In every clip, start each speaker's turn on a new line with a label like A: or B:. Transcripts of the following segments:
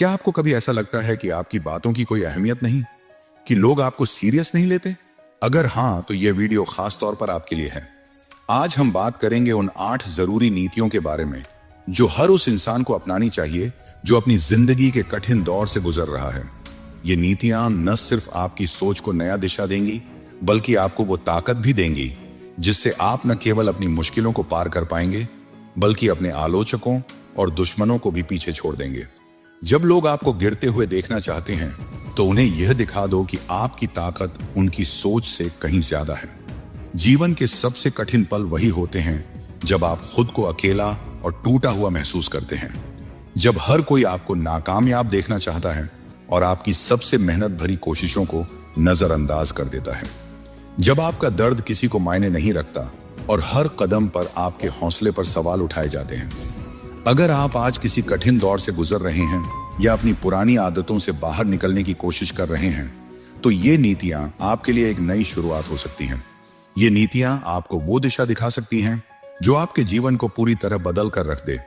A: क्या आपको कभी ऐसा लगता है कि आपकी बातों की कोई अहमियत नहीं, कि लोग आपको सीरियस नहीं लेते? अगर हाँ, तो यह वीडियो खास तौर पर आपके लिए है। आज हम बात करेंगे उन 8 जरूरी नीतियों के बारे में जो हर उस इंसान को अपनानी चाहिए जो अपनी जिंदगी के कठिन दौर से गुजर रहा है। ये नीतियां न सिर्फ आपकी सोच को नया दिशा देंगी, बल्कि आपको वो ताकत भी देंगी जिससे आप न केवल अपनी मुश्किलों को पार कर पाएंगे, बल्कि अपने आलोचकों और दुश्मनों को भी पीछे छोड़ देंगे। जब लोग आपको गिरते हुए देखना चाहते हैं, तो उन्हें यह दिखा दो कि आपकी ताकत उनकी सोच से कहीं ज्यादा है। जीवन के सबसे कठिन पल वही होते हैं जब आप खुद को अकेला और टूटा हुआ महसूस करते हैं, जब हर कोई आपको नाकामयाब देखना चाहता है और आपकी सबसे मेहनत भरी कोशिशों को नजरअंदाज कर देता है, जब आपका दर्द किसी को मायने नहीं रखता और हर कदम पर आपके हौसले पर सवाल उठाए जाते हैं। अगर आप आज किसी कठिन दौर से गुजर रहे हैं या अपनी पुरानी आदतों से बाहर निकलने की कोशिश कर रहे हैं, तो ये नीतियां आपके लिए एक नई शुरुआत हो सकती हैं। ये नीतियां आपको वो दिशा दिखा सकती हैं जो आपके जीवन को पूरी तरह बदल कर रख दे।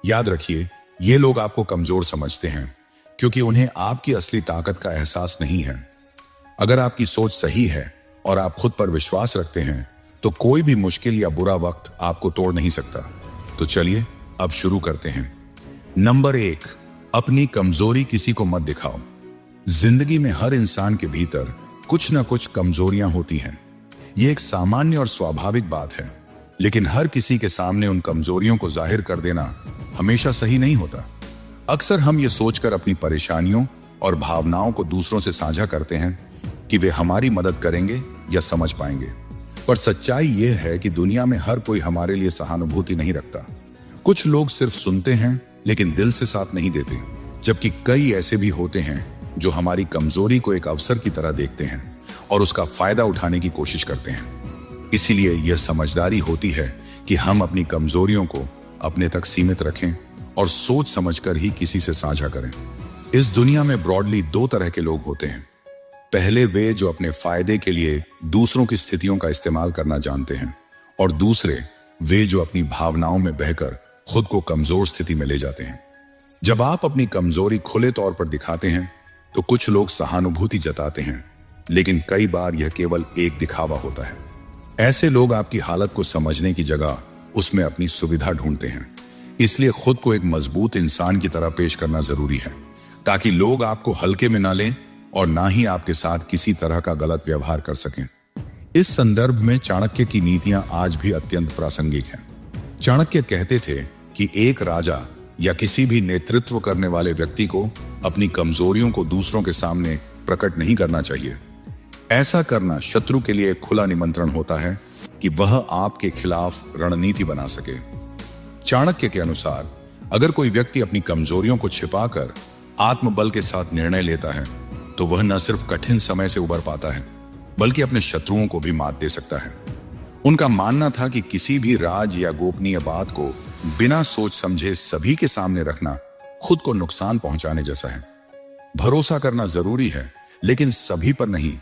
A: याद रखिए, ये लोग आपको कमजोर समझते हैं क्योंकि उन्हें आपकी असली ताकत का एहसास नहीं है। अगर आपकी सोच सही है और आप खुद पर विश्वास रखते हैं, तो कोई भी मुश्किल या बुरा वक्त आपको तोड़ नहीं सकता। तो चलिए अब शुरू करते हैं। नंबर 1, अपनी कमजोरी किसी को मत दिखाओ। जिंदगी में हर इंसान के भीतर कुछ ना कुछ कमजोरियां होती हैं। यह एक सामान्य और स्वाभाविक बात है, लेकिन हर किसी के सामने उन कमजोरियों को जाहिर कर देना हमेशा सही नहीं होता। अक्सर हम ये सोचकर अपनी परेशानियों और भावनाओं को दूसरों से साझा करते हैं कि वे हमारी मदद करेंगे या समझ पाएंगे, पर सच्चाई यह है कि दुनिया में हर कोई हमारे लिए सहानुभूति नहीं रखता। कुछ लोग सिर्फ सुनते हैं लेकिन दिल से साथ नहीं देते, जबकि कई ऐसे भी होते हैं जो हमारी कमजोरी को एक अवसर की तरह देखते हैं और उसका फायदा उठाने की कोशिश करते हैं। इसीलिए यह समझदारी होती है कि हम अपनी कमजोरियों को अपने तक सीमित रखें और सोच समझकर ही किसी से साझा करें। इस दुनिया में ब्रॉडली 2 तरह के लोग होते हैं। पहले वे जो अपने फायदे के लिए दूसरों की स्थितियों का इस्तेमाल करना जानते हैं, और दूसरे वे जो अपनी भावनाओं में बहकर खुद को कमजोर स्थिति में ले जाते हैं। जब आप अपनी कमजोरी खुले तौर पर दिखाते हैं, तो कुछ लोग सहानुभूति जताते हैं, लेकिन कई बार यह केवल एक दिखावा होता है। ऐसे लोग आपकी हालत को समझने की जगह उसमें अपनी सुविधा ढूंढते हैं। इसलिए खुद को एक मजबूत इंसान की तरह पेश करना जरूरी है, ताकि लोग आपको हल्के में ना लें और ना ही आपके साथ किसी तरह का गलत व्यवहार कर सकें। इस संदर्भ में चाणक्य की नीतियां आज भी अत्यंत प्रासंगिक हैं। चाणक्य कहते थे कि एक राजा या किसी भी नेतृत्व करने वाले व्यक्ति को अपनी कमजोरियों को दूसरों के सामने प्रकट नहीं करना चाहिए। ऐसा करना शत्रु के लिए एक खुला निमंत्रण होता है कि वह आपके खिलाफ रणनीति बना सके। चाणक्य के अनुसार अगर कोई व्यक्ति अपनी कमजोरियों को छिपाकर आत्मबल के साथ निर्णय लेता है, तो वह न सिर्फ कठिन समय से उबर पाता है, बल्कि अपने शत्रुओं को भी मात दे सकता है। उनका मानना था कि किसी भी राज या गोपनीय बात को बिना सोच समझे सभी के सामने रखना खुद को नुकसान पहुंचाने जैसा है। भरोसा करना जरूरी है, लेकिन सभी पर नहीं।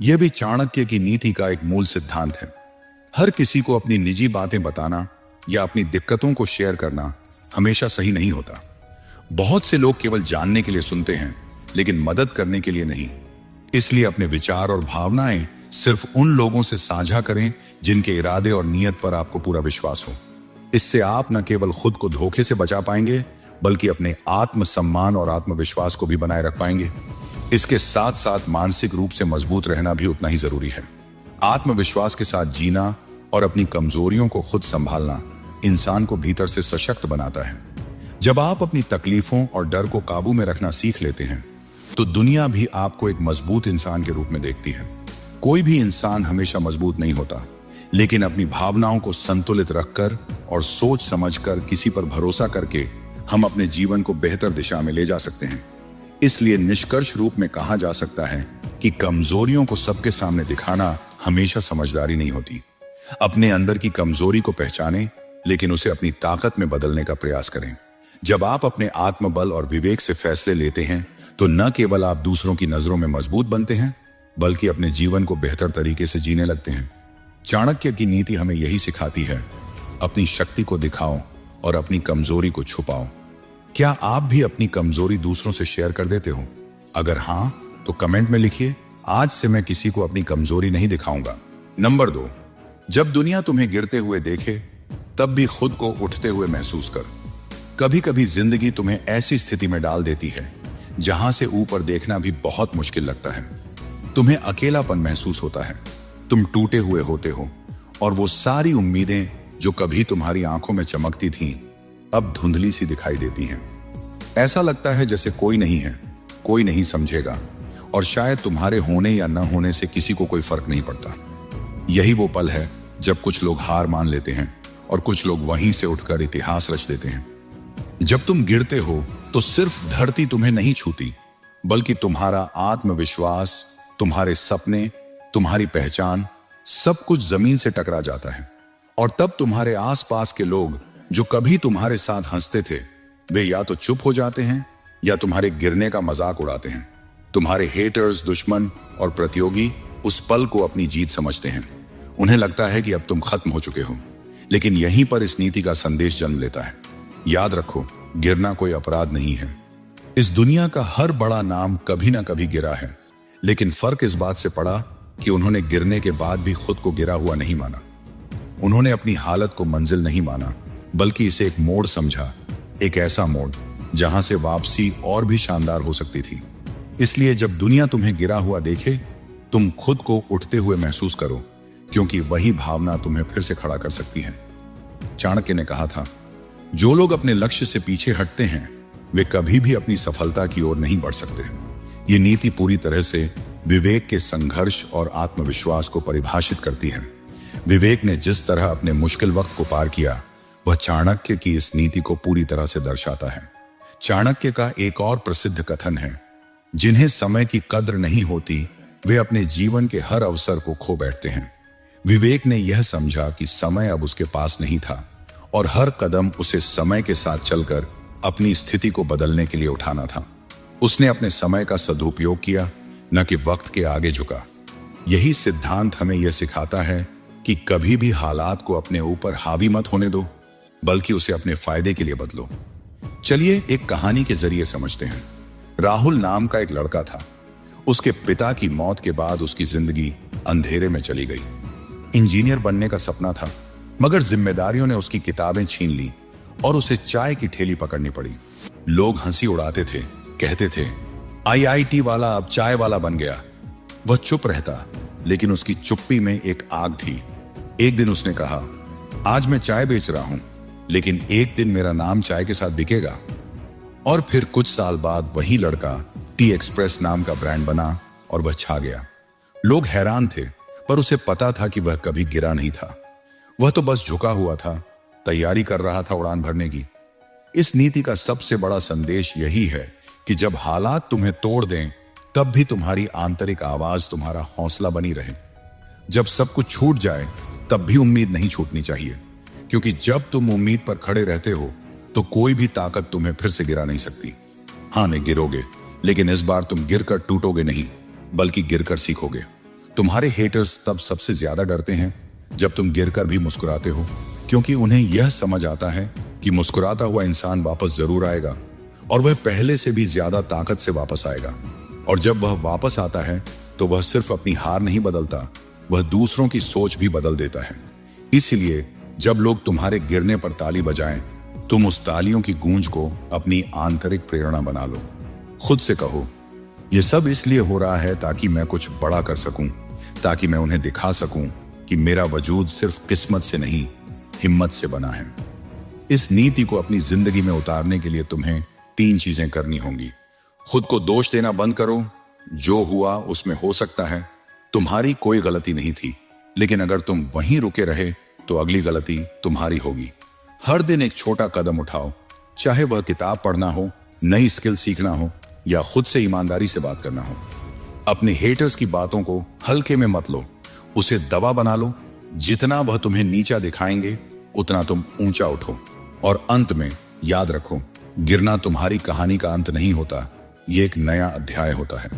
A: यह भी चाणक्य की नीति का एक मूल सिद्धांत है। हर किसी को अपनी निजी बातें बताना या अपनी दिक्कतों को शेयर करना हमेशा सही नहीं होता। बहुत से लोग केवल जानने के लिए सुनते हैं, लेकिन मदद करने के लिए नहीं। इसलिए अपने विचार और भावनाएं सिर्फ उन लोगों से साझा करें जिनके इरादे और नीयत पर आपको पूरा विश्वास हो। इससे आप न केवल खुद को धोखे से बचा पाएंगे, बल्कि अपने आत्मसम्मान और आत्मविश्वास को भी बनाए रख पाएंगे। इसके साथ साथ मानसिक रूप से मजबूत रहना भी उतना ही जरूरी है। आत्मविश्वास के साथ जीना और अपनी कमजोरियों को खुद संभालना इंसान को भीतर से सशक्त बनाता है। जब आप अपनी तकलीफों और डर को काबू में रखना सीख लेते हैं, तो दुनिया भी आपको एक मजबूत इंसान के रूप में देखती है। कोई भी इंसान हमेशा मजबूत नहीं होता, लेकिन अपनी भावनाओं को संतुलित रखकर और सोच समझकर किसी पर भरोसा करके हम अपने जीवन को बेहतर दिशा में ले जा सकते हैं। इसलिए निष्कर्ष रूप में कहा जा सकता है कि कमजोरियों को सबके सामने दिखाना हमेशा समझदारी नहीं होती। अपने अंदर की कमजोरी को पहचानें, लेकिन उसे अपनी ताकत में बदलने का प्रयास करें। जब आप अपने आत्मबल और विवेक से फैसले लेते हैं, तो न केवल आप दूसरों की नजरों में मजबूत बनते हैं, बल्कि अपने जीवन को बेहतर तरीके से जीने लगते हैं। चाणक्य की नीति हमें यही सिखाती है, अपनी शक्ति को दिखाओ और अपनी कमजोरी को छुपाओ। क्या आप भी अपनी कमजोरी दूसरों से शेयर कर देते हो? अगर हां, तो कमेंट में लिखिए, आज से मैं किसी को अपनी कमजोरी नहीं दिखाऊंगा। नंबर 2, जब दुनिया तुम्हें गिरते हुए देखे तब भी खुद को उठते हुए महसूस कर। कभी कभी जिंदगी तुम्हें ऐसी स्थिति में डाल देती है जहां से ऊपर देखना भी बहुत मुश्किल लगता है। तुम्हें अकेलापन महसूस होता है, तुम टूटे हुए होते हो और वो सारी उम्मीदें जो कभी तुम्हारी आंखों में चमकती थीं अब धुंधली सी दिखाई देती हैं। ऐसा लगता है जैसे कोई नहीं है, कोई नहीं समझेगा और शायद तुम्हारे होने या न होने से किसी को कोई फर्क नहीं पड़ता। यही वो पल है जब कुछ लोग हार मान लेते हैं और कुछ लोग वहीं से उठकर इतिहास रच देते हैं। जब तुम गिरते हो तो सिर्फ धरती तुम्हें नहीं छूती, बल्कि तुम्हारा आत्मविश्वास, तुम्हारे सपने, तुम्हारी पहचान, सब कुछ जमीन से टकरा जाता है। और तब तुम्हारे आसपास के लोग जो कभी तुम्हारे साथ हंसते थे, वे या तो चुप हो जाते हैं या तुम्हारे गिरने का मजाक उड़ाते हैं। तुम्हारे हेटर्स, दुश्मन और प्रतियोगी उस पल को अपनी जीत समझते हैं। उन्हें लगता है कि अब तुम खत्म हो चुके हो। लेकिन यहीं पर इस नीति का संदेश जन्म लेता है। याद रखो, गिरना कोई अपराध नहीं है। इस दुनिया का हर बड़ा नाम कभी ना कभी गिरा है, लेकिन फर्क इस बात से पड़ा कि उन्होंने गिरने के बाद भी खुद को गिरा हुआ नहीं माना। उन्होंने अपनी हालत को मंजिल नहीं माना, बल्कि इसे एक मोड़ समझा, एक ऐसा मोड़ जहां से वापसी और भी शानदार हो सकती थी। इसलिए जब दुनिया तुम्हें गिरा हुआ देखे, तुम खुद को उठते हुए महसूस करो, क्योंकि वही भावना तुम्हें फिर से खड़ा कर सकती है। चाणक्य ने कहा था, जो लोग अपने लक्ष्य से पीछे हटते हैं वे कभी भी अपनी सफलता की ओर नहीं बढ़ सकते। ये नीति पूरी तरह से विवेक के संघर्ष और आत्मविश्वास को परिभाषित करती है। विवेक ने जिस तरह अपने मुश्किल वक्त को पार किया, वह चाणक्य की इस नीति को पूरी तरह से दर्शाता है। चाणक्य का एक और प्रसिद्ध कथन है, जिन्हें समय की कद्र नहीं होती वे अपने जीवन के हर अवसर को खो बैठते हैं। विवेक ने यह समझा कि समय अब उसके पास नहीं था और हर कदम उसे समय के साथ चलकर अपनी स्थिति को बदलने के लिए उठाना था। उसने अपने समय का सदुपयोग किया, न कि वक्त के आगे झुका। यही सिद्धांत हमें यह सिखाता है कि कभी भी हालात को अपने ऊपर हावी मत होने दो, बल्कि उसे अपने फायदे के लिए बदलो। चलिए एक कहानी के जरिए समझते हैं। राहुल नाम का एक लड़का था। उसके पिता की मौत के बाद उसकी जिंदगी अंधेरे में चली गई। इंजीनियर बनने का सपना था, मगर जिम्मेदारियों ने उसकी किताबें छीन ली और उसे चाय की ठेली पकड़नी पड़ी। लोग हंसी उड़ाते थे, कहते थे, आईआईटी वाला अब चाय वाला बन गया। वह चुप रहता, लेकिन उसकी चुप्पी में एक आग थी। एक दिन उसने कहा, आज मैं चाय बेच रहा हूं, लेकिन एक दिन मेरा नाम चाय के साथ बिकेगा। और फिर कुछ साल बाद वही लड़का टी एक्सप्रेस नाम का ब्रांड बना और वह छा गया। लोग हैरान थे, पर उसे पता था कि वह कभी गिरा नहीं था। वह तो बस झुका हुआ था, तैयारी कर रहा था उड़ान भरने की। इस नीति का सबसे बड़ा संदेश यही है कि जब हालात तुम्हें तोड़ दें, तब भी तुम्हारी आंतरिक आवाज तुम्हारा हौसला बनी रहे। जब सब कुछ छूट जाए, तब भी उम्मीद नहीं छूटनी चाहिए, क्योंकि जब तुम उम्मीद पर खड़े रहते हो तो कोई भी ताकत तुम्हें फिर से गिरा नहीं सकती। हाँ, नहीं गिरोगे, लेकिन इस बार तुम गिरकर टूटोगे नहीं, बल्कि गिरकर सीखोगे। तुम्हारे हेटर्स तब सबसे ज्यादा डरते हैं जब तुम गिरकर भी मुस्कुराते हो, क्योंकि उन्हें यह समझ आता है कि मुस्कुराता हुआ इंसान वापस जरूर आएगा और वह पहले से भी ज्यादा ताकत से वापस आएगा। और जब वह वापस आता है तो वह सिर्फ अपनी हार नहीं बदलता, वह दूसरों की सोच भी बदल देता है। इसलिए जब लोग तुम्हारे गिरने पर ताली बजाएं, तुम उस तालियों की गूंज को अपनी आंतरिक प्रेरणा बना लो। खुद से कहो, यह सब इसलिए हो रहा है ताकि मैं कुछ बड़ा कर सकूं, ताकि मैं उन्हें दिखा सकूं कि मेरा वजूद सिर्फ किस्मत से नहीं, हिम्मत से बना है। इस नीति को अपनी जिंदगी में उतारने के लिए तुम्हें 3 चीजें करनी होंगी। खुद को दोष देना बंद करो। जो हुआ उसमें हो सकता है तुम्हारी कोई गलती नहीं थी, लेकिन अगर तुम वहीं रुके रहे तो अगली गलती तुम्हारी होगी। हर दिन एक छोटा कदम उठाओ, चाहे वह किताब पढ़ना हो, नई स्किल सीखना हो या खुद से ईमानदारी से बात करना हो। अपने हेटर्स की बातों को हल्के में मत लो, उसे दवा बना लो। जितना वह तुम्हें नीचा दिखाएंगे, उतना तुम ऊंचा उठो। और अंत में याद रखो, गिरना तुम्हारी कहानी का अंत नहीं होता, यह एक नया अध्याय होता है।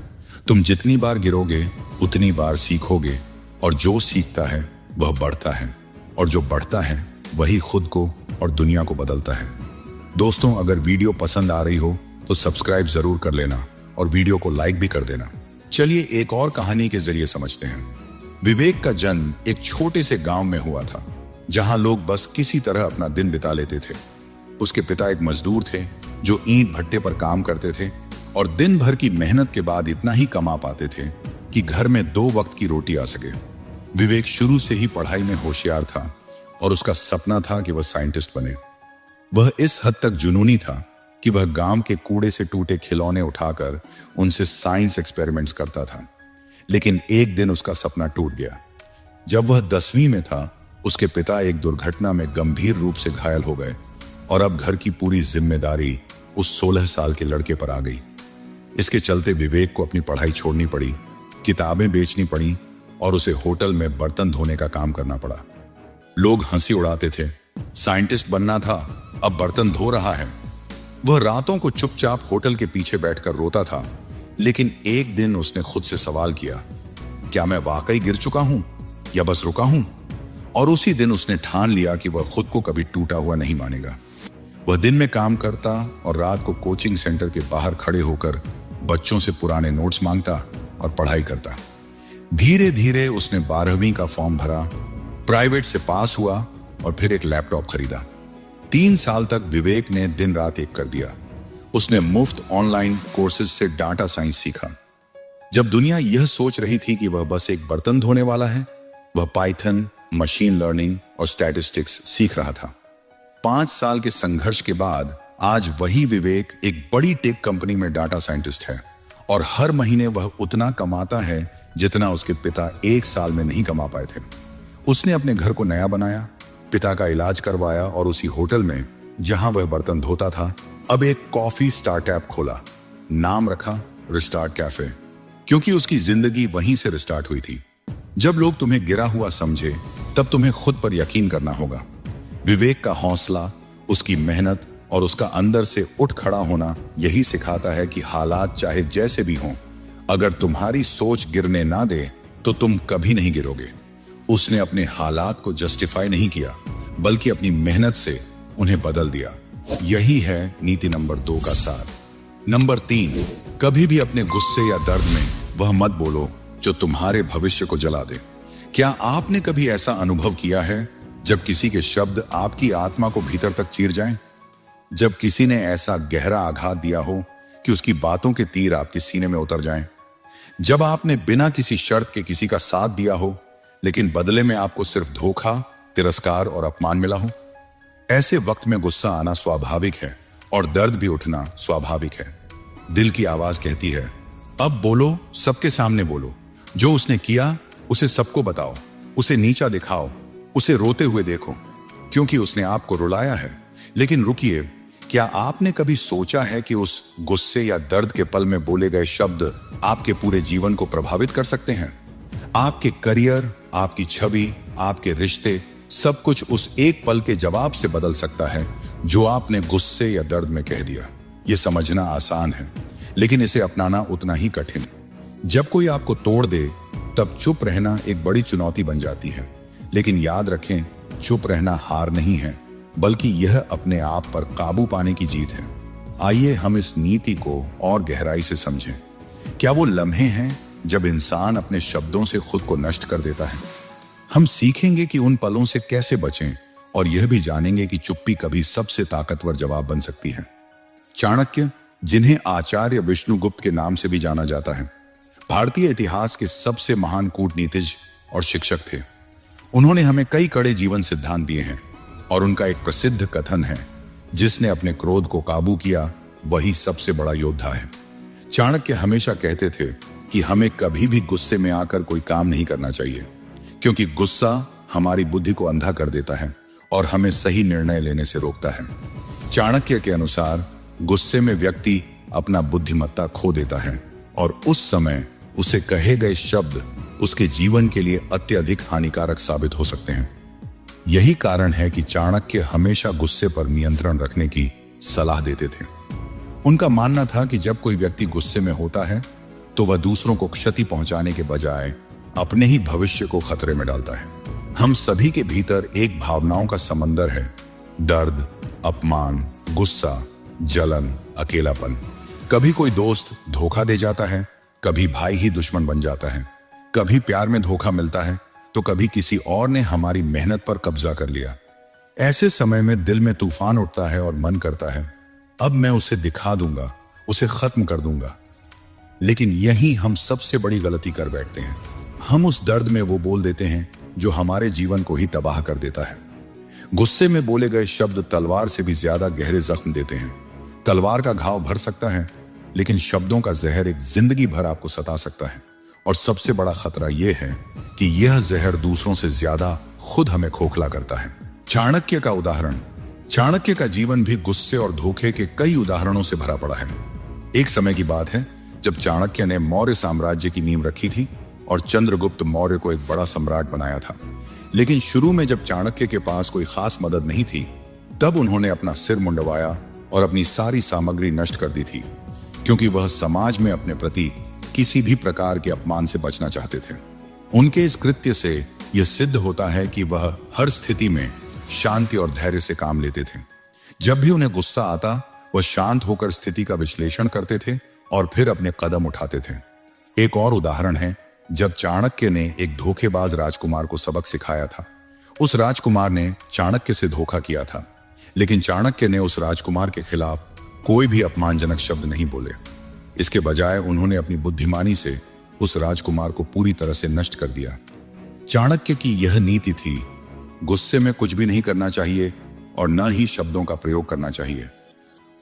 A: तुम जितनी बार गिरोगे उतनी बार सीखोगे, और जो सीखता है वह बढ़ता है, और जो बढ़ता है वही खुद को और दुनिया को बदलता है। दोस्तों, अगर वीडियो पसंद आ रही हो तो सब्सक्राइब जरूर कर लेना और वीडियो को लाइक भी कर देना। चलिए एक और कहानी के जरिए समझते हैं। विवेक का जन्म एक छोटे से गांव में हुआ था, जहां लोग बस किसी तरह अपना दिन बिता लेते थे। उसके पिता एक मजदूर थे जो ईंट भट्टे पर काम करते थे और दिन भर की मेहनत के बाद इतना ही कमा पाते थे कि घर में 2 वक्त की रोटी आ सके। विवेक शुरू से ही पढ़ाई में होशियार था और उसका सपना था कि वह साइंटिस्ट बने। वह इस हद तक जुनूनी था कि वह गांव के कूड़े से टूटे खिलौने उठाकर उनसे साइंस एक्सपेरिमेंट्स करता था। लेकिन एक दिन उसका सपना टूट गया। जब वह 10वीं में था, उसके पिता एक दुर्घटना में गंभीर रूप से घायल हो गए और अब घर की पूरी जिम्मेदारी उस 16 साल के लड़के पर आ गई। इसके चलते विवेक को अपनी पढ़ाई छोड़नी पड़ी, किताबें बेचनी पड़ी और उसे होटल में बर्तन धोने का काम करना पड़ा। लोग हंसी उड़ाते थे, साइंटिस्ट बनना था, अब बर्तन धो रहा है। वह रातों को चुपचाप होटल के पीछे बैठकर रोता था। लेकिन एक दिन उसने खुद से सवाल किया, क्या मैं वाकई गिर चुका हूं या बस रुका हूं? और उसी दिन उसने ठान लिया कि वह खुद को कभी टूटा हुआ नहीं मानेगा। वह दिन में काम करता और रात को कोचिंग सेंटर के बाहर खड़े होकर बच्चों से पुराने नोट्स मांगता और पढ़ाई करता। धीरे धीरे उसने 12वीं का फॉर्म भरा, प्राइवेट से पास हुआ और फिर एक लैपटॉप खरीदा। 3 साल तक विवेक ने दिन रात एक कर दिया। उसने मुफ्त ऑनलाइन कोर्सेज से डाटा साइंस सीखा। जब दुनिया यह सोच रही थी कि वह बस एक बर्तन धोने वाला है, वह पाइथन, मशीन लर्निंग और स्टैटिस्टिक्स सीख रहा था। 5 साल के संघर्ष के बाद आज वही विवेक एक बड़ी टेक कंपनी में डाटा साइंटिस्ट है और हर महीने वह उतना कमाता है जितना उसके पिता 1 साल में नहीं कमा पाए थे। उसने अपने घर को नया बनाया, पिता का इलाज करवाया और उसी होटल में जहां वह बर्तन धोता था, अब एक कॉफी स्टार्टअप खोला। नाम रखा रिस्टार्ट कैफे, क्योंकि उसकी जिंदगी वहीं से रिस्टार्ट हुई थी। जब लोग तुम्हें गिरा हुआ समझे, तब तुम्हें खुद पर यकीन करना होगा। विवेक का हौसला, उसकी मेहनत और उसका अंदर से उठ खड़ा होना यही सिखाता है कि हालात चाहे जैसे भी हों, अगर तुम्हारी सोच गिरने ना दे तो तुम कभी नहीं गिरोगे। उसने अपने हालात को जस्टिफाई नहीं किया, बल्कि अपनी मेहनत से उन्हें बदल दिया। यही है नीति नंबर 2 का सार। नंबर 3, कभी भी अपने गुस्से या दर्द में वह मत बोलो जो तुम्हारे भविष्य को जला दे। क्या आपने कभी ऐसा अनुभव किया है जब किसी के शब्द आपकी आत्मा को भीतर तक चीर जाएं? जब किसी ने ऐसा गहरा आघात दिया हो कि उसकी बातों के तीर आपके सीने में उतर जाएं? जब आपने बिना किसी शर्त के किसी का साथ दिया हो, लेकिन बदले में आपको सिर्फ धोखा, तिरस्कार और अपमान मिला हो? ऐसे वक्त में गुस्सा आना स्वाभाविक है और दर्द भी उठना स्वाभाविक है। दिल की आवाज कहती है, अब बोलो, सबके सामने बोलो। जो उसने किया उसे सबको बताओ, उसे नीचा दिखाओ, उसे रोते हुए देखो, क्योंकि उसने आपको रुलाया है। लेकिन रुकिए, क्या आपने कभी सोचा है कि उस गुस्से या दर्द के पल में बोले गए शब्द आपके पूरे जीवन को प्रभावित कर सकते हैं? आपके करियर, आपकी छवि, आपके रिश्ते, सब कुछ उस एक पल के जवाब से बदल सकता है जो आपने गुस्से या दर्द में कह दिया। यह समझना आसान है, लेकिन इसे अपनाना उतना ही कठिन। जब कोई आपको तोड़ दे, तब चुप रहना एक बड़ी चुनौती बन जाती है। लेकिन याद रखें, चुप रहना हार नहीं है, बल्कि यह अपने आप पर काबू पाने की जीत है। आइए हम इस नीति को और गहराई से समझें। क्या वो लम्हे हैं जब इंसान अपने शब्दों से खुद को नष्ट कर देता है? हम सीखेंगे कि उन पलों से कैसे बचें और यह भी जानेंगे कि चुप्पी कभी सबसे ताकतवर जवाब बन सकती है। चाणक्य, जिन्हें आचार्य विष्णुगुप्त के नाम से भी जाना जाता है, भारतीय इतिहास के सबसे महान कूटनीतिज्ञ और शिक्षक थे। उन्होंने हमें कई कड़े जीवन सिद्धांत दिए हैं और उनका एक प्रसिद्ध कथन है, जिसने अपने क्रोध को काबू किया वही सबसे बड़ा योद्धा है। चाणक्य हमेशा कहते थे कि हमें कभी भी गुस्से में आकर कोई काम नहीं करना चाहिए, क्योंकि गुस्सा हमारी बुद्धि को अंधा कर देता है और हमें सही निर्णय लेने से रोकता है। चाणक्य के अनुसार गुस्से में व्यक्ति अपना बुद्धिमत्ता खो देता है और उस समय उसे कहे गए शब्द उसके जीवन के लिए अत्यधिक हानिकारक साबित हो सकते हैं। यही कारण है कि चाणक्य हमेशा गुस्से पर नियंत्रण रखने की सलाह देते थे। उनका मानना था कि जब कोई व्यक्ति गुस्से में होता है तो वह दूसरों को क्षति पहुंचाने के बजाय अपने ही भविष्य को खतरे में डालता है। हम सभी के भीतर एक भावनाओं का समंदर है, दर्द, अपमान, गुस्सा, जलन, अकेलापन। कभी कोई दोस्त धोखा दे जाता है, कभी भाई ही दुश्मन बन जाता है, कभी प्यार में धोखा मिलता है, तो कभी किसी और ने हमारी मेहनत पर कब्जा कर लिया। ऐसे समय में दिल में तूफान उठता है और मन करता है अब मैं उसे दिखा दूंगा, उसे खत्म कर दूंगा। लेकिन यही हम सबसे बड़ी गलती कर बैठते हैं। हम उस दर्द में वो बोल देते हैं जो हमारे जीवन को ही तबाह कर देता है। गुस्से में बोले गए शब्द तलवार से भी ज्यादा गहरे जख्म देते हैं। तलवार का घाव भर सकता है, लेकिन शब्दों का जहर एक जिंदगी भर आपको सता सकता है। और सबसे बड़ा खतरा यह है कि यह जहर दूसरों से ज्यादा खुद हमें खोखला करता है। चाणक्य का उदाहरण। चाणक्य का जीवन भी गुस्से और धोखे के कई उदाहरणों से भरा पड़ा है। एक समय की बात है जब चाणक्य ने मौर्य साम्राज्य की नींव रखी थी और चंद्रगुप्त मौर्य को एक बड़ा सम्राट बनाया था। लेकिन शुरू में जब चाणक्य के पास कोई खास मदद नहीं थी, तब उन्होंने अपना सिर मुंडवाया और अपनी सारी सामग्री नष्ट कर दी थी, क्योंकि वह समाज में अपने प्रति किसी भी प्रकार के अपमान से बचना चाहते थे। उनके इस कृत्य से यह सिद्ध होता है कि वह हर स्थिति में शांति और धैर्य से काम लेते थे। जब भी उन्हें गुस्सा आता, वह शांत होकर स्थिति का विश्लेषण करते थे और फिर अपने कदम उठाते थे। एक और उदाहरण है जब चाणक्य ने एक धोखेबाज राजकुमार को सबक सिखाया था। उस राजकुमार ने चाणक्य से धोखा किया था, लेकिन चाणक्य ने उस राजकुमार के खिलाफ कोई भी अपमानजनक शब्द नहीं बोले। इसके बजाय उन्होंने अपनी बुद्धिमानी से उस राजकुमार को पूरी तरह से नष्ट कर दिया। चाणक्य की यह नीति थी, गुस्से में कुछ भी नहीं करना चाहिए और न ही शब्दों का प्रयोग करना चाहिए।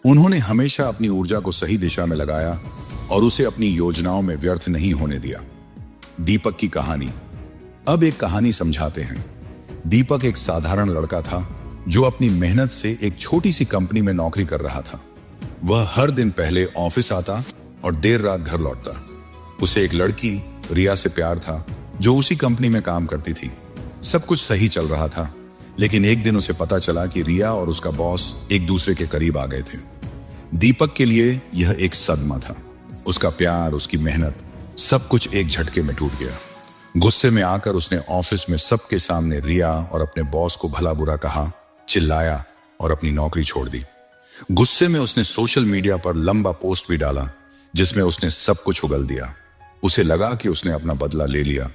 A: उन्होंने हमेशा अपनी ऊर्जा को सही दिशा में लगाया और उसे अपनी योजनाओं में व्यर्थ नहीं होने दिया। दीपक की कहानी। अब एक कहानी समझाते हैं। दीपक एक साधारण लड़का था जो अपनी मेहनत से एक छोटी सी कंपनी में नौकरी कर रहा था। वह हर दिन पहले ऑफिस आता और देर रात घर लौटता। उसे एक लड़की रिया से प्यार था जो उसी कंपनी में काम करती थी। सब कुछ सही चल रहा था, लेकिन एक दिन उसे पता चला कि रिया और उसका बॉस एक दूसरे के करीब आ गए थे। दीपक के लिए यह एक सदमा था। उसका प्यार, उसकी मेहनत, सब कुछ एक झटके में टूट गया। गुस्से में आकर उसने ऑफिस में सबके सामने रिया और अपने बॉस को भला बुरा कहा, चिल्लाया और अपनी नौकरी छोड़ दी। गुस्से में उसने सोशल मीडिया पर लंबा पोस्ट भी डाला जिसमें उसने सब कुछ उगल दिया। उसे लगा कि उसने अपना बदला ले लिया,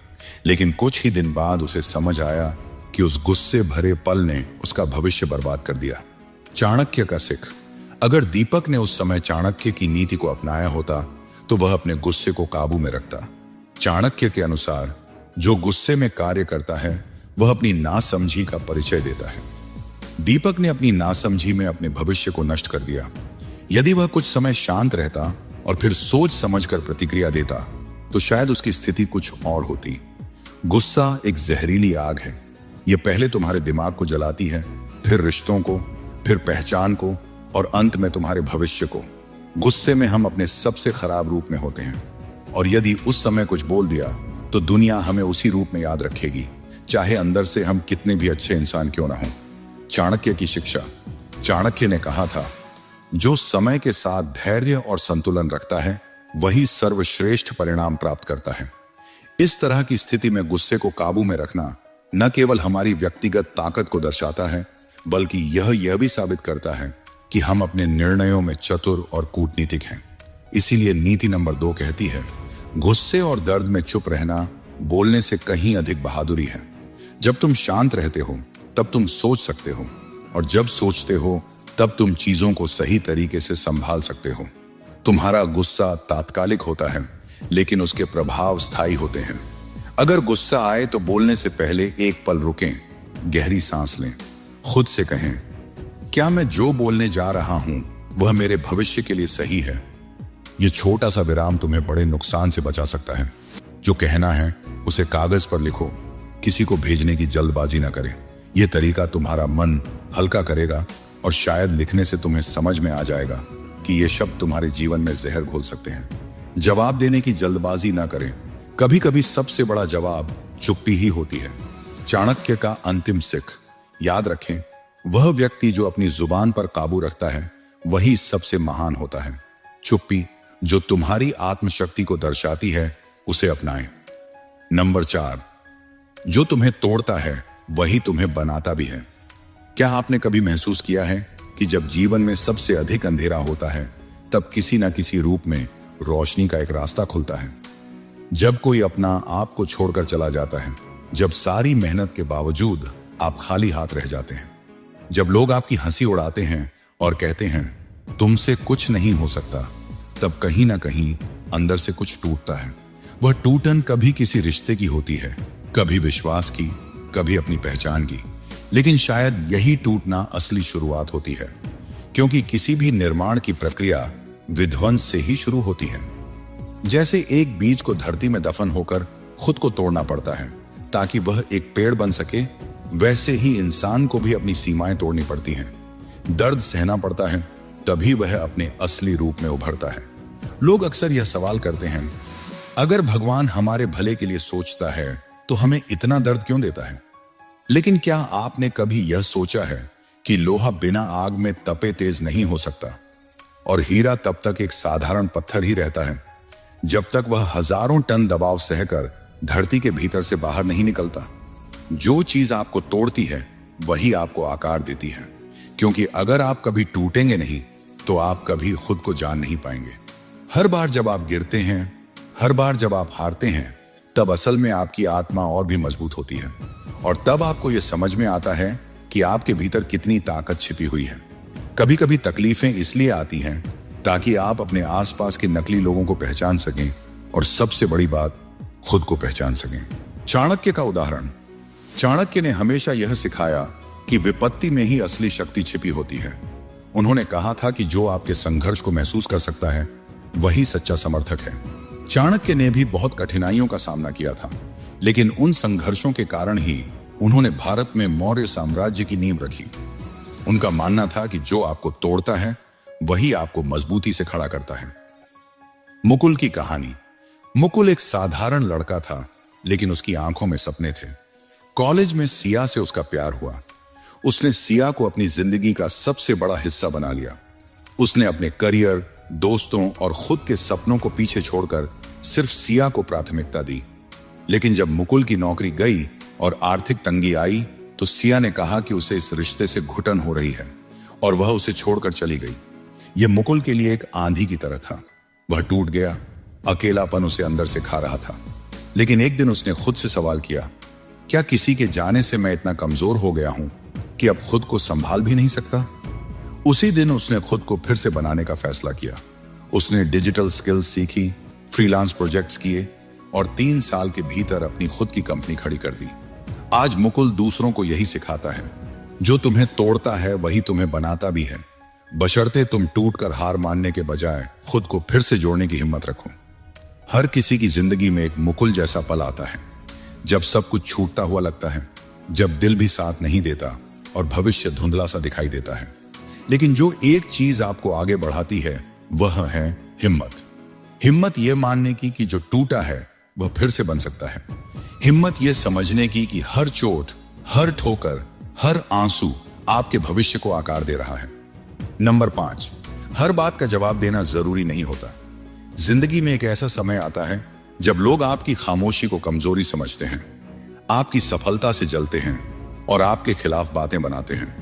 A: लेकिन कुछ ही दिन बाद उसे समझ आया कि उस गुस्से भरे पल ने उसका भविष्य बर्बाद कर दिया। चाणक्य का सिख। अगर दीपक ने उस समय चाणक्य की नीति को अपनाया होता तो वह अपने गुस्से को काबू में रखता। चाणक्य के अनुसार जो गुस्से में कार्य करता है वह अपनी नासमझी का परिचय देता है। दीपक ने अपनी नासमझी में अपने भविष्य को नष्ट कर दिया। यदि वह कुछ समय शांत रहता और फिर सोच समझकर प्रतिक्रिया देता तो शायद उसकी स्थिति कुछ और होती। गुस्सा एक जहरीली आग है। यह पहले तुम्हारे दिमाग को जलाती है, फिर रिश्तों को, फिर पहचान को और अंत में तुम्हारे भविष्य को। गुस्से में हम अपने सबसे खराब रूप में होते हैं और यदि उस समय कुछ बोल दिया तो दुनिया हमें उसी रूप में याद रखेगी, चाहे अंदर से हम कितने भी अच्छे इंसान क्यों ना हों। चाणक्य की शिक्षा। चाणक्य ने कहा था, जो समय के साथ धैर्य और संतुलन रखता है वही सर्वश्रेष्ठ परिणाम प्राप्त करता है। इस तरह की स्थिति में गुस्से को काबू में रखना न केवल हमारी व्यक्तिगत ताकत को दर्शाता है, बल्कि यह भी साबित करता है कि हम अपने निर्णयों में चतुर और कूटनीतिक हैं। इसीलिए नीति नंबर 2 कहती है, गुस्से और दर्द में चुप रहना बोलने से कहीं अधिक बहादुरी है। जब तुम शांत रहते हो तब तुम सोच सकते हो, और जब सोचते हो तब तुम चीजों को सही तरीके से संभाल सकते हो। तुम्हारा गुस्सा तात्कालिक होता है, लेकिन उसके प्रभाव स्थायी होते हैं। अगर गुस्सा आए तो बोलने से पहले एक पल रुकें, गहरी सांस लें, खुद से कहें, क्या मैं जो बोलने जा रहा हूं वह मेरे भविष्य के लिए सही है? यह छोटा सा विराम तुम्हें बड़े नुकसान से बचा सकता है। जो कहना है उसे कागज पर लिखो, किसी को भेजने की जल्दबाजी ना करें। यह तरीका तुम्हारा मन हल्का करेगा और शायद लिखने से तुम्हें समझ में आ जाएगा कि ये शब्द तुम्हारे जीवन में जहर घोल सकते हैं। जवाब देने की जल्दबाजी ना करें। कभी कभी सबसे बड़ा जवाब चुप्पी ही होती है। चाणक्य का अंतिम सिख। याद रखें, वह व्यक्ति जो अपनी जुबान पर काबू रखता है वही सबसे महान होता है। चुप्पी जो तुम्हारी आत्मशक्ति को दर्शाती है उसे अपनाएं। नंबर 4, जो तुम्हें तोड़ता है वही तुम्हें बनाता भी है। क्या आपने कभी महसूस किया है कि जब जीवन में सबसे अधिक अंधेरा होता है तब किसी न किसी रूप में रोशनी का एक रास्ता खुलता है। जब कोई अपना आप को छोड़कर चला जाता है, जब सारी मेहनत के बावजूद आप खाली हाथ रह जाते हैं, जब लोग आपकी हंसी उड़ाते हैं और कहते हैं तुमसे कुछ नहीं हो सकता, तब कहीं ना कहीं अंदर से कुछ टूटता है। वह टूटन कभी किसी रिश्ते की होती है, कभी विश्वास की, कभी अपनी पहचान की, लेकिन शायद यही टूटना असली शुरुआत होती है, क्योंकि किसी भी निर्माण की प्रक्रिया विध्वंस से ही शुरू होती है। जैसे एक बीज को धरती में दफन होकर खुद को तोड़ना पड़ता है ताकि वह एक पेड़ बन सके, वैसे ही इंसान को भी अपनी सीमाएं तोड़नी पड़ती हैं। दर्द सहना पड़ता है, तभी वह अपने असली रूप में उभरता है। लोग अक्सर यह सवाल करते हैं, अगर भगवान हमारे भले के लिए सोचता है तो हमें इतना दर्द क्यों देता है? लेकिन क्या आपने कभी यह सोचा है कि लोहा बिना आग में तपे तेज नहीं हो सकता, और हीरा तब तक एक साधारण पत्थर ही रहता है जब तक वह हजारों टन दबाव सहकर धरती के भीतर से बाहर नहीं निकलता। जो चीज आपको तोड़ती है वही आपको आकार देती है, क्योंकि अगर आप कभी टूटेंगे नहीं तो आप कभी खुद को जान नहीं पाएंगे। हर बार जब आप गिरते हैं, हर बार जब आप हारते हैं, तब असल में आपकी आत्मा और भी मजबूत होती है, और तब आपको यह समझ में आता है कि आपके भीतर कितनी ताकत छिपी हुई है। कभी कभी तकलीफें इसलिए आती हैं ताकि आप अपने आसपास के नकली लोगों को पहचान सकें, और सबसे बड़ी बात, खुद को पहचान सकें। चाणक्य का उदाहरण। चाणक्य ने हमेशा यह सिखाया कि विपत्ति में ही असली शक्ति छिपी होती है। उन्होंने कहा था कि जो आपके संघर्ष को महसूस कर सकता है वही सच्चा समर्थक है। चाणक्य ने भी बहुत कठिनाइयों का सामना किया था, लेकिन उन संघर्षों के कारण ही उन्होंने भारत में मौर्य साम्राज्य की नींव रखी। उनका मानना था कि जो आपको तोड़ता है वही आपको मजबूती से खड़ा करता है। मुकुल की कहानी। मुकुल एक साधारण लड़का था, लेकिन उसकी आंखों में सपने थे। कॉलेज में सिया से उसका प्यार हुआ। उसने सिया को अपनी जिंदगी का सबसे बड़ा हिस्सा बना लिया। उसने अपने करियर, दोस्तों और खुद के सपनों को पीछे छोड़कर सिर्फ सिया को प्राथमिकता दी। लेकिन जब मुकुल की नौकरी गई और आर्थिक तंगी आई, तो सिया ने कहा कि उसे इस रिश्ते से घुटन हो रही है, और वह उसे छोड़कर चली गई। यह मुकुल के लिए एक आंधी की तरह था। वह टूट गया, अकेलापन उसे अंदर से खा रहा था। लेकिन एक दिन उसने खुद से सवाल किया, क्या किसी के जाने से मैं इतना कमजोर हो गया हूं कि अब खुद को संभाल भी नहीं सकता? उसी दिन उसने खुद को फिर से बनाने का फैसला किया। उसने डिजिटल स्किल्स सीखी, फ्रीलांस प्रोजेक्ट्स किए, और 3 साल के भीतर अपनी खुद की कंपनी खड़ी कर दी। आज मुकुल दूसरों को यही सिखाता है, जो तुम्हें तोड़ता है वही तुम्हें बनाता भी है, बशर्ते तुम टूटकर हार मानने के बजाय खुद को फिर से जोड़ने की हिम्मत रखो। हर किसी की जिंदगी में एक मुकुल जैसा पल आता है, जब सब कुछ छूटता हुआ लगता है, जब दिल भी साथ नहीं देता और भविष्य धुंधला सा दिखाई देता है। लेकिन जो एक चीज आपको आगे बढ़ाती है वह है हिम्मत। हिम्मत यह मानने की कि जो टूटा है वह फिर से बन सकता है। हिम्मत यह समझने की कि हर चोट, हर ठोकर, हर आंसू आपके भविष्य को आकार दे रहा है। नंबर 5, हर बात का जवाब देना जरूरी नहीं होता। जिंदगी में एक ऐसा समय आता है जब लोग आपकी खामोशी को कमजोरी समझते हैं, आपकी सफलता से जलते हैं और आपके खिलाफ बातें बनाते हैं।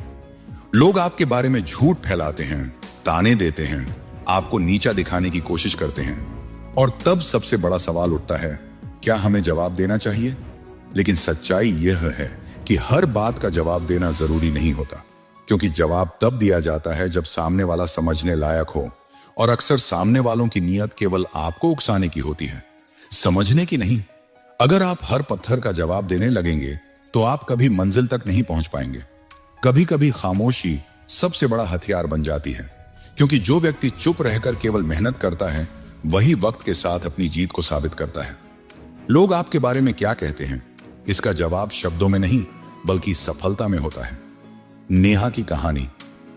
A: लोग आपके बारे में झूठ फैलाते हैं, ताने देते हैं, आपको नीचा दिखाने की कोशिश करते हैं, और तब सबसे बड़ा सवाल उठता है, क्या हमें जवाब देना चाहिए? लेकिन सच्चाई यह है कि हर बात का जवाब देना जरूरी नहीं होता, क्योंकि जवाब तब दिया जाता है जब सामने वाला समझने लायक हो, और अक्सर सामने वालों की नीयत केवल आपको उकसाने की होती है, समझने की नहीं। अगर आप हर पत्थर का जवाब देने लगेंगे तो आप कभी मंजिल तक नहीं पहुंच पाएंगे। कभी कभी खामोशी सबसे बड़ा हथियार बन जाती है, क्योंकि जो व्यक्ति चुप रहकर केवल मेहनत करता है वही वक्त के साथ अपनी जीत को साबित करता है। लोग आपके बारे में क्या कहते हैं, इसका जवाब शब्दों में नहीं बल्कि सफलता में होता है। नेहा की कहानी।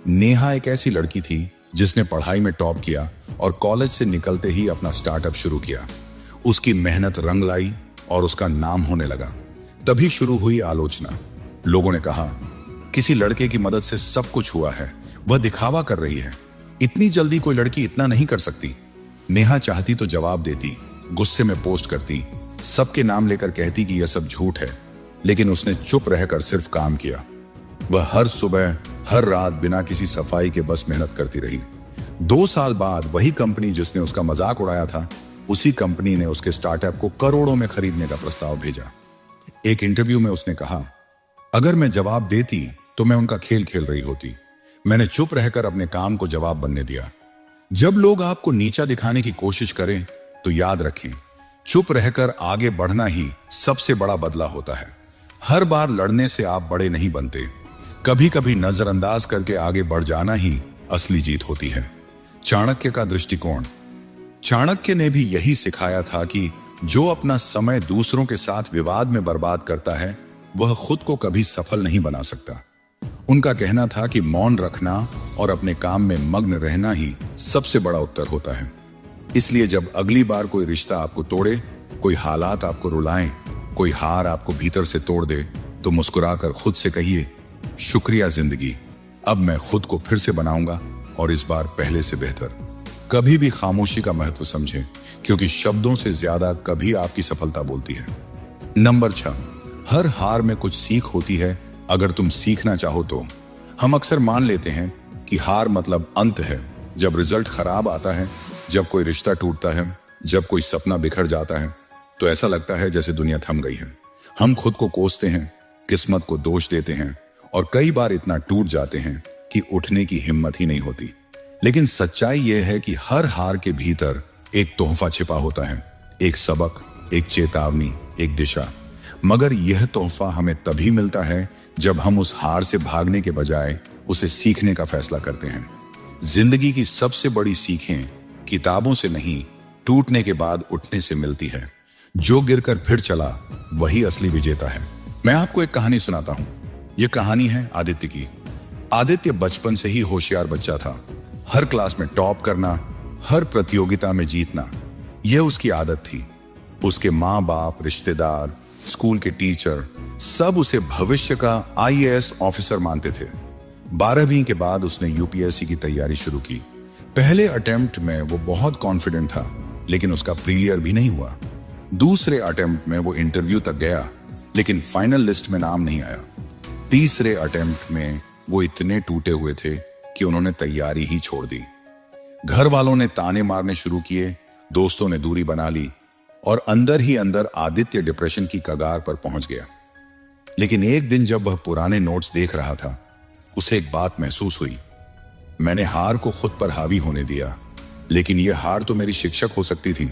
A: नेहा एक ऐसी लड़की थी जिसने पढ़ाई में टॉप किया और कॉलेज से निकलते ही अपना स्टार्टअप शुरू किया। उसकी मेहनत रंग लाई और उसका नाम होने लगा। तभी शुरू हुई आलोचना। लोगों ने कहा, किसी लड़के की मदद से सब कुछ हुआ है, वह दिखावा कर रही है, इतनी जल्दी कोई लड़की इतना नहीं कर सकती। नेहा चाहती तो जवाब देती, गुस्से में पोस्ट करती, सबके नाम लेकर कहती कि यह सब झूठ है, लेकिन उसने चुप रहकर सिर्फ काम किया। वह हर सुबह हर रात बिना किसी सफाई के बस मेहनत करती रही। 2 साल बाद वही कंपनी जिसने उसका मजाक उड़ाया था, उसी कंपनी ने उसके स्टार्टअप को करोड़ों में खरीदने का प्रस्ताव भेजा। एक इंटरव्यू में उसने कहा, अगर मैं जवाब देती तो मैं उनका खेल खेल रही होती। मैंने चुप रहकर अपने काम को जवाब बनने दिया। जब लोग आपको नीचा दिखाने की कोशिश करें तो याद रखें, चुप रहकर आगे बढ़ना ही सबसे बड़ा बदला होता है। हर बार लड़ने से आप बड़े नहीं बनते, कभी कभी नजरअंदाज करके आगे बढ़ जाना ही असली जीत होती है। चाणक्य का दृष्टिकोण। चाणक्य ने भी यही सिखाया था कि जो अपना समय दूसरों के साथ विवाद में बर्बाद करता है वह खुद को कभी सफल नहीं बना सकता। उनका कहना था कि मौन रखना और अपने काम में मग्न रहना ही सबसे बड़ा उत्तर होता है। इसलिए जब अगली बार कोई रिश्ता आपको तोड़े, कोई हालात आपको रुलाएं, कोई हार आपको भीतर से तोड़ दे, तो मुस्कुराकर खुद से कहिए, शुक्रिया जिंदगी, अब मैं खुद को फिर से बनाऊंगा और इस बार पहले से बेहतर। कभी भी खामोशी का महत्व समझें, क्योंकि शब्दों से ज्यादा कभी आपकी सफलता बोलती है। नंबर 6, हर हार में कुछ सीख होती है अगर तुम सीखना चाहो तो। हम अक्सर मान लेते हैं कि हार मतलब अंत है। जब रिजल्ट खराब आता है, जब कोई रिश्ता टूटता है, जब कोई सपना बिखर जाता है, तो ऐसा लगता है जैसे दुनिया थम गई है। हम खुद को कोसते हैं, किस्मत को दोष देते हैं और कई बार इतना टूट जाते हैं कि उठने की हिम्मत ही नहीं होती। लेकिन सच्चाई यह है कि हर हार के भीतर एक तोहफा छिपा होता है, एक सबक, एक चेतावनी, एक दिशा। मगर यह तोहफा हमें तभी मिलता है जब हम उस हार से भागने के बजाय उसे सीखने का फैसला करते हैं। जिंदगी की सबसे बड़ी सीखें किताबों से नहीं, टूटने के बाद उठने से मिलती है। जो गिरकर फिर चला वही असली विजेता है। मैं आपको एक कहानी सुनाता हूं। यह कहानी है आदित्य की। आदित्य बचपन से ही होशियार बच्चा था। हर क्लास में टॉप करना, हर प्रतियोगिता में जीतना, यह उसकी आदत थी। उसके माँ बाप, रिश्तेदार, स्कूल के टीचर सब उसे भविष्य का IAS ऑफिसर मानते थे। 12वीं के बाद उसने UPSC की तैयारी शुरू की। पहले अटेम्प्ट में वो बहुत कॉन्फिडेंट था, लेकिन उसका प्रीलियर भी नहीं हुआ। दूसरे अटेम्प्ट में वो इंटरव्यू तक गया, लेकिन फाइनल लिस्ट में नाम नहीं आया। तीसरे अटेम्प्ट में वो इतने टूटे हुए थे कि उन्होंने तैयारी ही छोड़ दी। घर वालों ने ताने मारने शुरू किए, दोस्तों ने दूरी बना ली और अंदर ही अंदर आदित्य डिप्रेशन की कगार पर पहुंच गया। लेकिन एक दिन जब वह पुराने नोट्स देख रहा था, उसे एक बात महसूस हुई। मैंने हार को खुद पर हावी होने दिया, लेकिन यह हार तो मेरी शिक्षक हो सकती थी।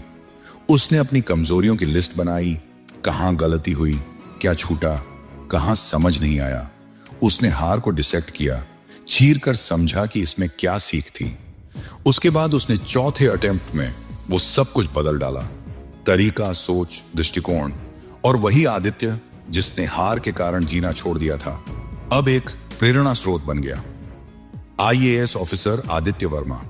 A: उसने अपनी कमजोरियों की लिस्ट बनाई, कहां गलती हुई, क्या छूटा, कहां समझ नहीं आया। उसने हार को डिसेक्ट किया, चीर कर समझा कि इसमें क्या सीख थी। उसके बाद उसने चौथे अटेम्प्ट में वो सब कुछ बदल डाला, तरीका, सोच, दृष्टिकोण। और वही आदित्य जिसने हार के कारण जीना छोड़ दिया था, अब एक प्रेरणा स्रोत बन गया। IAS officer Aditya Verma.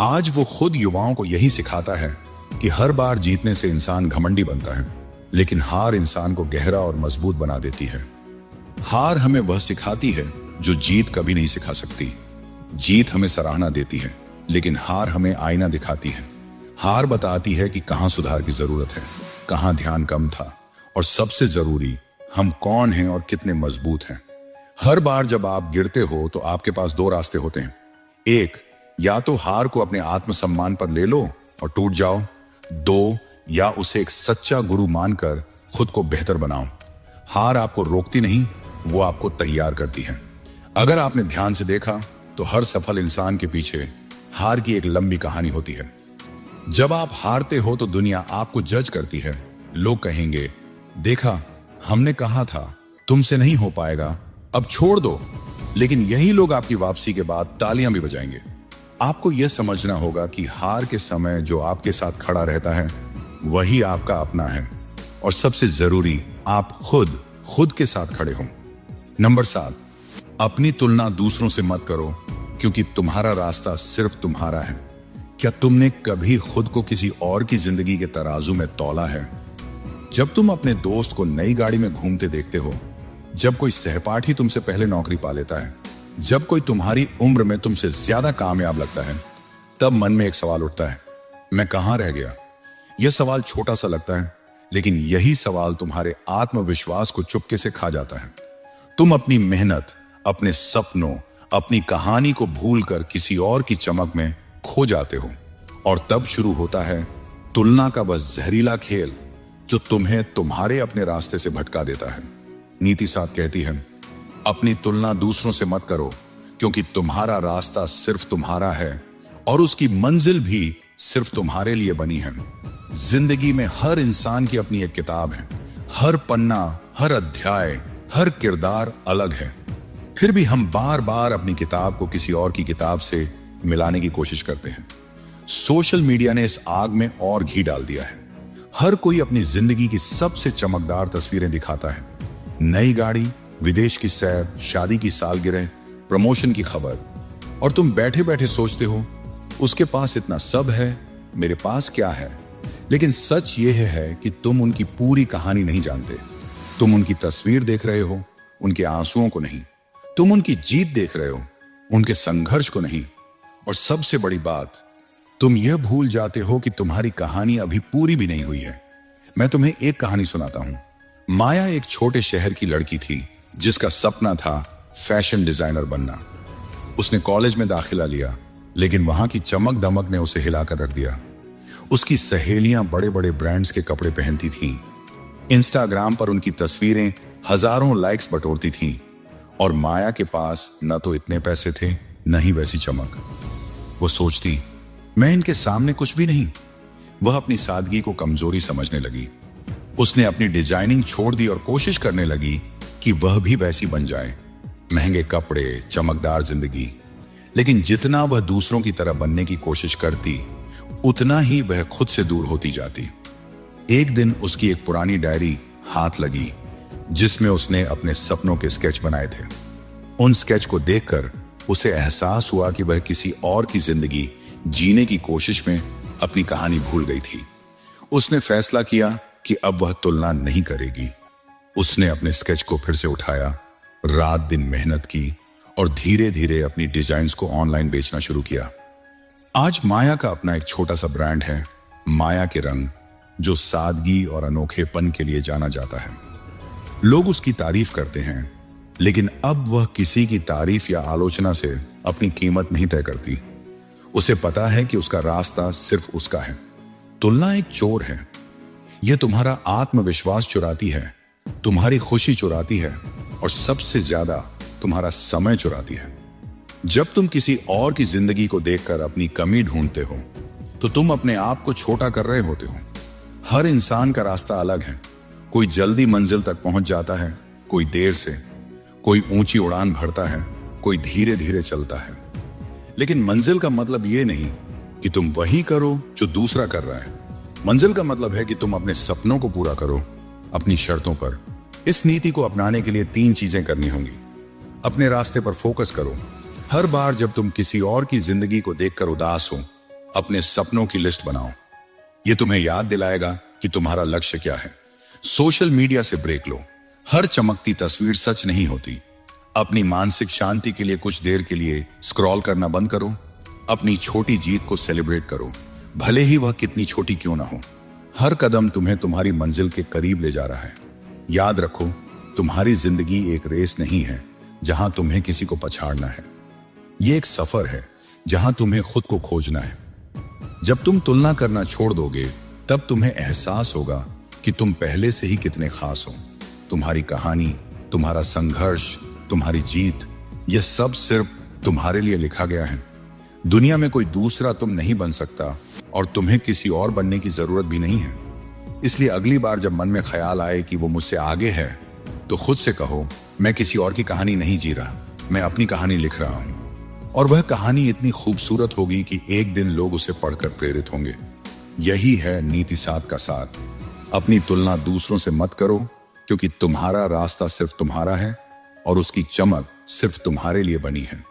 A: आज वो खुद युवाओं को यही सिखाता है कि हर बार जीतने से इंसान घमंडी बनता है, लेकिन हार इंसान को गहरा और मजबूत बना देती है। हार हमें वह सिखाती है जो जीत कभी नहीं सिखा सकती। जीत हमें सराहना देती है, लेकिन हार हमें आईना दिखाती है। हार बताती है कि कहां सुधार की जरूरत है, कहां ध्यान कम था, और सबसे जरूरी, हम कौन हैं और कितने मजबूत हैं। हर बार जब आप गिरते हो तो आपके पास 2 रास्ते होते हैं। एक, या तो हार को अपने आत्मसम्मान पर ले लो और टूट जाओ। 2, या उसे एक सच्चा गुरु मानकर खुद को बेहतर बनाओ। हार आपको रोकती नहीं, वो आपको तैयार करती है। अगर आपने ध्यान से देखा तो हर सफल इंसान के पीछे हार की एक लंबी कहानी होती है। जब आप हारते हो तो दुनिया आपको जज करती है। लोग कहेंगे, देखा, हमने कहा था तुमसे नहीं हो पाएगा, अब छोड़ दो। लेकिन यही लोग आपकी वापसी के बाद तालियां भी बजाएंगे। आपको यह समझना होगा कि हार के समय जो आपके साथ खड़ा रहता है वही आपका अपना है, और सबसे जरूरी, आप खुद के साथ खड़े हो। नंबर 7, अपनी तुलना दूसरों से मत करो, क्योंकि तुम्हारा रास्ता सिर्फ तुम्हारा है। क्या तुमने कभी खुद को किसी और की जिंदगी के तराजू में तौला है? जब तुम अपने दोस्त को नई गाड़ी में घूमते देखते हो, जब कोई सहपाठी तुमसे पहले नौकरी पा लेता है, जब कोई तुम्हारी उम्र में तुमसे ज्यादा कामयाब लगता है, तब मन में एक सवाल उठता है, मैं कहां रह गया? यह सवाल छोटा सा लगता है, लेकिन यही सवाल तुम्हारे आत्मविश्वास को चुपके से खा जाता है। तुम अपनी मेहनत, अपने सपनों, अपनी कहानी को भूलकर किसी और की चमक में खो जाते हो, और तब शुरू होता है तुलना का बस जहरीला खेल जो तुम्हें तुम्हारे अपने रास्ते से भटका देता है। नीति 7 कहती है, अपनी तुलना दूसरों से मत करो, क्योंकि तुम्हारा रास्ता सिर्फ तुम्हारा है और उसकी मंजिल भी सिर्फ तुम्हारे लिए बनी है। जिंदगी में हर इंसान की अपनी एक किताब है। हर पन्ना, हर अध्याय, हर किरदार अलग है। फिर भी हम बार बार अपनी किताब को किसी और की किताब से मिलाने की कोशिश करते हैं। सोशल मीडिया ने इस आग में और घी डाल दिया है। हर कोई अपनी जिंदगी की सबसे चमकदार तस्वीरें दिखाता है। नई गाड़ी, विदेश की सैर, शादी की सालगिरह, प्रमोशन की खबर, और तुम बैठे बैठे सोचते हो उसके पास इतना सब है, मेरे पास क्या है। लेकिन सच यह है कि तुम उनकी पूरी कहानी नहीं जानते। तुम उनकी तस्वीर देख रहे हो, उनके आंसुओं को नहीं। तुम उनकी जीत देख रहे हो, उनके संघर्ष को नहीं। और सबसे बड़ी बात, तुम यह भूल जाते हो कि तुम्हारी कहानी अभी पूरी भी नहीं हुई है। मैं तुम्हें एक कहानी सुनाता हूं। माया एक छोटे शहर की लड़की थी जिसका सपना था फैशन डिजाइनर बनना। उसने कॉलेज में दाखिला लिया, लेकिन वहां की चमक दमक ने उसे हिलाकर रख दिया। उसकी सहेलियां बड़े बड़े ब्रांड्स के कपड़े पहनती थीं। इंस्टाग्राम पर उनकी तस्वीरें हजारों लाइक्स बटोरती थीं, और माया के पास न तो इतने पैसे थे, न ही वैसी चमक। वो सोचती, मैं इनके सामने कुछ भी नहीं। वह अपनी सादगी को कमजोरी समझने लगी। उसने अपनी डिजाइनिंग छोड़ दी और कोशिश करने लगी कि वह भी वैसी बन जाए। महंगे कपड़े, चमकदार जिंदगी। लेकिन जितना वह दूसरों की तरह बनने की कोशिश करती, उतना ही वह खुद से दूर होती जाती। एक दिन उसकी एक पुरानी डायरी हाथ लगी जिसमें उसने अपने सपनों के स्केच बनाए थे। उन स्केच को देखकर उसे एहसास हुआ कि वह किसी और की जिंदगी जीने की कोशिश में अपनी कहानी भूल गई थी। उसने फैसला किया कि अब वह तुलना नहीं करेगी। उसने अपने स्केच को फिर से उठाया, रात दिन मेहनत की और धीरे धीरे अपनी डिजाइन्स को ऑनलाइन बेचना शुरू किया। आज माया का अपना एक छोटा सा ब्रांड है, माया के रंग, जो सादगी और अनोखेपन के लिए जाना जाता है। लोग उसकी तारीफ करते हैं, लेकिन अब वह किसी की तारीफ या आलोचना से अपनी कीमत नहीं तय करती। उसे पता है कि उसका रास्ता सिर्फ उसका है। तुलना एक चोर है। यह तुम्हारा आत्मविश्वास चुराती है, तुम्हारी खुशी चुराती है, और सबसे ज्यादा तुम्हारा समय चुराती है। जब तुम किसी और की जिंदगी को देखकर अपनी कमी ढूंढते हो, तो तुम अपने आप को छोटा कर रहे होते हो। हर इंसान का रास्ता अलग है। कोई जल्दी मंजिल तक पहुंच जाता है, कोई देर से। कोई ऊंची उड़ान भरता है, कोई धीरे धीरे चलता है। लेकिन मंजिल का मतलब यह नहीं कि तुम वही करो जो दूसरा कर रहा है। मंजिल का मतलब है कि तुम अपने सपनों को पूरा करो, अपनी शर्तों पर। इस नीति को अपनाने के लिए 3 चीजें करनी होंगी। अपने रास्ते पर फोकस करो। हर बार जब तुम किसी और की जिंदगी को देखकर उदास हो, अपने सपनों की लिस्ट बनाओ। यह तुम्हें याद दिलाएगा कि तुम्हारा लक्ष्य क्या है। सोशल मीडिया से ब्रेक लो। हर चमकती तस्वीर सच नहीं होती। अपनी मानसिक शांति के लिए कुछ देर के लिए स्क्रॉल करना बंद करो। अपनी छोटी जीत को सेलिब्रेट करो, भले ही वह कितनी छोटी क्यों ना हो। हर कदम तुम्हें तुम्हारी मंजिल के करीब ले जा रहा है। याद रखो, तुम्हारी जिंदगी एक रेस नहीं है जहां तुम्हें किसी को पछाड़ना है। यह एक सफर है जहां तुम्हें खुद को खोजना है। जब तुम तुलना करना छोड़ दोगे, तब तुम्हें एहसास होगा कि तुम पहले से ही कितने खास हो। तुम्हारी कहानी, तुम्हारा संघर्ष, तुम्हारी जीत, यह सब सिर्फ तुम्हारे लिए लिखा गया है। दुनिया में कोई दूसरा तुम नहीं बन सकता, और तुम्हें किसी और बनने की जरूरत भी नहीं है। इसलिए अगली बार जब मन में ख्याल आए कि वो मुझसे आगे है, तो खुद से कहो, मैं किसी और की कहानी नहीं जी रहा, मैं अपनी कहानी लिख रहा हूं। और वह कहानी इतनी खूबसूरत होगी कि एक दिन लोग उसे पढ़कर प्रेरित होंगे। यही है नीति 7 का सार। अपनी तुलना दूसरों से मत करो, क्योंकि तुम्हारा रास्ता सिर्फ तुम्हारा है और उसकी चमक सिर्फ तुम्हारे लिए बनी है।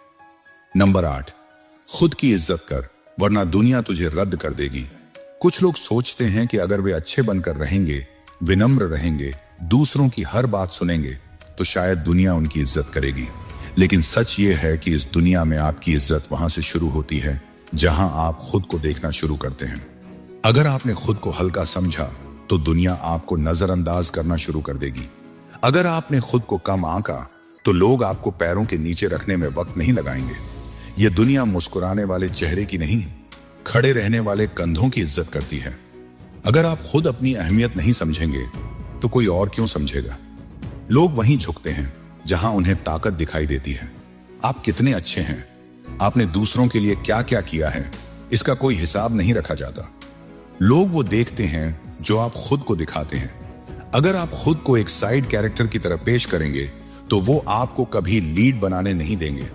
A: नंबर 8, खुद की इज्जत कर, वरना दुनिया तुझे रद्द कर देगी। कुछ लोग सोचते हैं कि अगर वे अच्छे बनकर रहेंगे, विनम्र रहेंगे, दूसरों की हर बात सुनेंगे, तो शायद दुनिया उनकी इज्जत करेगी। लेकिन सच ये है कि इस दुनिया में आपकी इज्जत वहां से शुरू होती है जहां आप खुद को देखना शुरू करते हैं। अगर आपने खुद को हल्का समझा, तो दुनिया आपको नजरअंदाज करना शुरू कर देगी। अगर आपने खुद को कम आंका, तो लोग आपको पैरों के नीचे रखने में वक्त नहीं लगाएंगे। ये दुनिया मुस्कुराने वाले चेहरे की नहीं, खड़े रहने वाले कंधों की इज्जत करती है। अगर आप खुद अपनी अहमियत नहीं समझेंगे तो कोई और क्यों समझेगा। लोग वहीं झुकते हैं जहां उन्हें ताकत दिखाई देती है। आप कितने अच्छे हैं, आपने दूसरों के लिए क्या क्या किया है, इसका कोई हिसाब नहीं रखा जाता। लोग वो देखते हैं जो आप खुद को दिखाते हैं। अगर आप खुद को एक साइड कैरेक्टर की तरह पेश करेंगे तो वो आपको कभी लीड बनाने नहीं देंगे।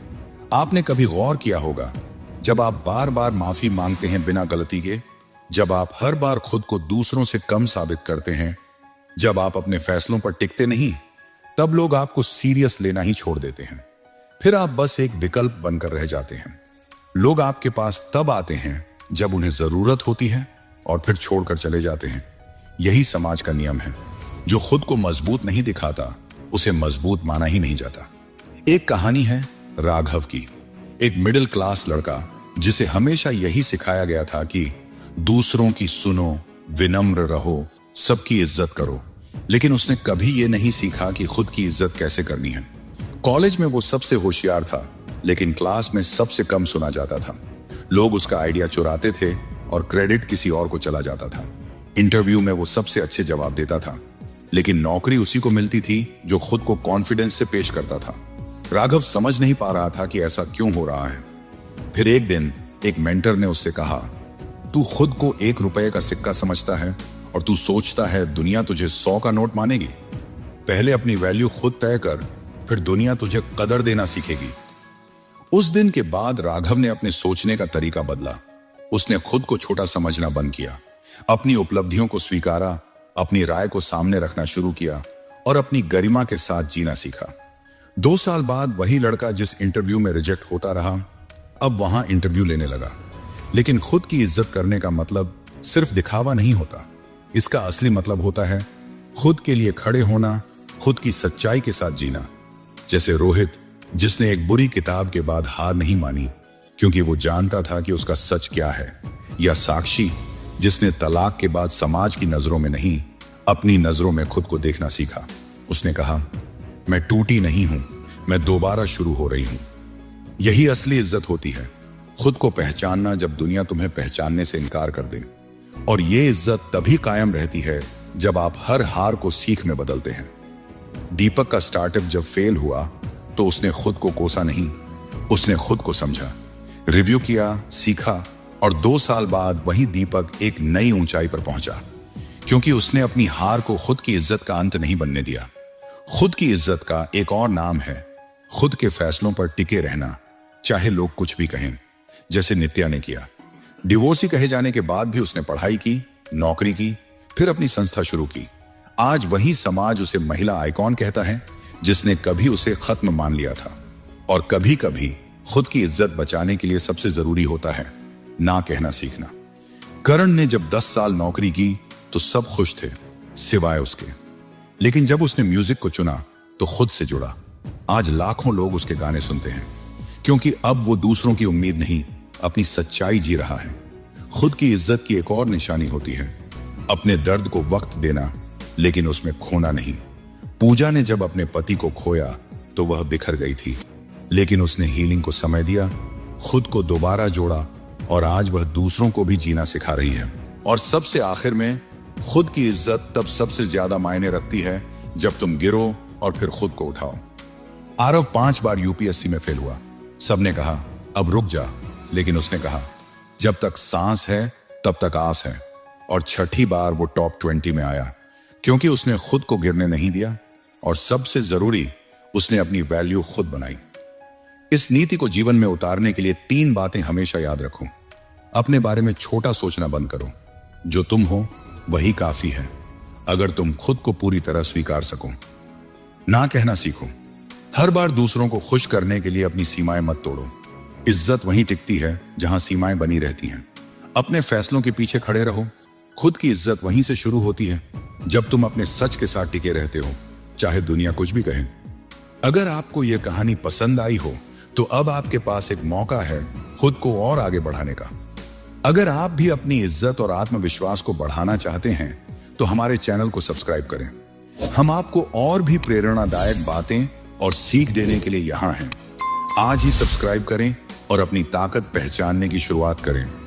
A: आपने कभी गौर किया होगा, जब आप बार बार माफी मांगते हैं बिना गलती के, जब आप हर बार खुद को दूसरों से कम साबित करते हैं, जब आप अपने फैसलों पर टिकते नहीं, तब लोग आपको सीरियस लेना ही छोड़ देते हैं। फिर आप बस एक विकल्प बनकर रह जाते हैं। लोग आपके पास तब आते हैं जब उन्हें जरूरत होती है और फिर छोड़कर चले जाते हैं। यही समाज का नियम है। जो खुद को मजबूत नहीं दिखाता उसे मजबूत माना ही नहीं जाता। एक कहानी है राघव की, एक मिडिल क्लास लड़का जिसे हमेशा यही सिखाया गया था कि दूसरों की सुनो, विनम्र रहो, सबकी इज्जत करो, लेकिन उसने कभी यह नहीं सीखा कि खुद की इज्जत कैसे करनी है। कॉलेज में वो सबसे होशियार था, लेकिन क्लास में सबसे कम सुना जाता था। लोग उसका आइडिया चुराते थे और क्रेडिट किसी और को चला जाता था। इंटरव्यू में वो सबसे अच्छे जवाब देता था, लेकिन नौकरी उसी को मिलती थी जो खुद को कॉन्फिडेंस से पेश करता था। राघव समझ नहीं पा रहा था कि ऐसा क्यों हो रहा है। फिर एक दिन एक मेंटर ने उससे कहा, तू खुद को 1 रुपए का सिक्का समझता है और तू सोचता है दुनिया तुझे 100 का नोट मानेगी। पहले अपनी वैल्यू खुद तय कर, फिर दुनिया तुझे कदर देना सीखेगी। उस दिन के बाद राघव ने अपने सोचने का तरीका बदला। उसने खुद को छोटा समझना बंद किया, अपनी उपलब्धियों को स्वीकारा, अपनी राय को सामने रखना शुरू किया और अपनी गरिमा के साथ जीना सीखा। 2 साल बाद वही लड़का जिस इंटरव्यू में रिजेक्ट होता रहा, अब वहां इंटरव्यू लेने लगा। लेकिन खुद की इज्जत करने का मतलब सिर्फ दिखावा नहीं होता। इसका असली मतलब होता है खुद के लिए खड़े होना, खुद की सच्चाई के साथ जीना। जैसे रोहित, जिसने एक बुरी किताब के बाद हार नहीं मानी क्योंकि वो जानता था कि उसका सच क्या है, या साक्षी, जिसने तलाक के बाद समाज की नजरों में नहीं, अपनी नजरों में खुद को देखना सीखा। उसने कहा, मैं टूटी नहीं हूं, मैं दोबारा शुरू हो रही हूं। यही असली इज्जत होती है, खुद को पहचानना जब दुनिया तुम्हें पहचानने से इनकार कर दे। और ये इज्जत तभी कायम रहती है जब आप हर हार को सीख में बदलते हैं। दीपक का स्टार्टअप जब फेल हुआ तो उसने खुद को कोसा नहीं, उसने खुद को समझा, रिव्यू किया, सीखा, और 2 साल बाद वही दीपक एक नई ऊंचाई पर पहुंचा, क्योंकि उसने अपनी हार को खुद की इज्जत का अंत नहीं बनने दिया। खुद की इज्जत का एक और नाम है खुद के फैसलों पर टिके रहना, चाहे लोग कुछ भी कहें। जैसे नित्या ने किया। डिवोर्सी कहे जाने के बाद भी उसने पढ़ाई की, नौकरी की, फिर अपनी संस्था शुरू की। आज वही समाज उसे महिला आइकॉन कहता है, जिसने कभी उसे खत्म मान लिया था। और कभी कभी खुद की इज्जत बचाने के लिए सबसे जरूरी होता है ना कहना सीखना। करण ने जब 10 साल नौकरी की तो सब खुश थे सिवाय उसके, लेकिन जब उसने म्यूजिक को चुना तो खुद से जुड़ा। आज लाखों लोग उसके गाने सुनते हैं, क्योंकि अब वो दूसरों की उम्मीद नहीं, अपनी सच्चाई जी रहा है। खुद की इज्जत की एक और निशानी होती है अपने दर्द को वक्त देना, लेकिन उसमें खोना नहीं। पूजा ने जब अपने पति को खोया तो वह बिखर गई थी, लेकिन उसने हीलिंग को समय दिया, खुद को दोबारा जोड़ा, और आज वह दूसरों को भी जीना सिखा रही है। और सबसे आखिर में, खुद की इज्जत तब सबसे ज्यादा मायने रखती है जब तुम गिरो और फिर खुद को उठाओ। आरव 5 बार यूपीएससी में फेल हुआ। सबने कहा अब रुक जा, लेकिन उसने कहा जब तक सांस है तब तक आस है। और 6ठी बार वो टॉप 20 में आया, क्योंकि उसने खुद को गिरने नहीं दिया, और सबसे जरूरी, उसने अपनी वैल्यू खुद बनाई। इस नीति को जीवन में उतारने के लिए 3 बातें हमेशा याद रखो। अपने बारे में छोटा सोचना बंद करो। जो तुम हो वही काफी है, अगर तुम खुद को पूरी तरह स्वीकार सको। ना कहना सीखो। हर बार दूसरों को खुश करने के लिए अपनी सीमाएं मत तोड़ो। इज्जत वहीं टिकती है जहां सीमाएं बनी रहती हैं। अपने फैसलों के पीछे खड़े रहो। खुद की इज्जत वहीं से शुरू होती है जब तुम अपने सच के साथ टिके रहते हो, चाहे दुनिया कुछ भी कहे। अगर आपको यह कहानी पसंद आई हो तो अब आपके पास एक मौका है खुद को और आगे बढ़ाने का। अगर आप भी अपनी इज्जत और आत्मविश्वास को बढ़ाना चाहते हैं तो हमारे चैनल को सब्सक्राइब करें। हम आपको और भी प्रेरणादायक बातें और सीख देने के लिए यहाँ हैं। आज ही सब्सक्राइब करें और अपनी ताकत पहचानने की शुरुआत करें।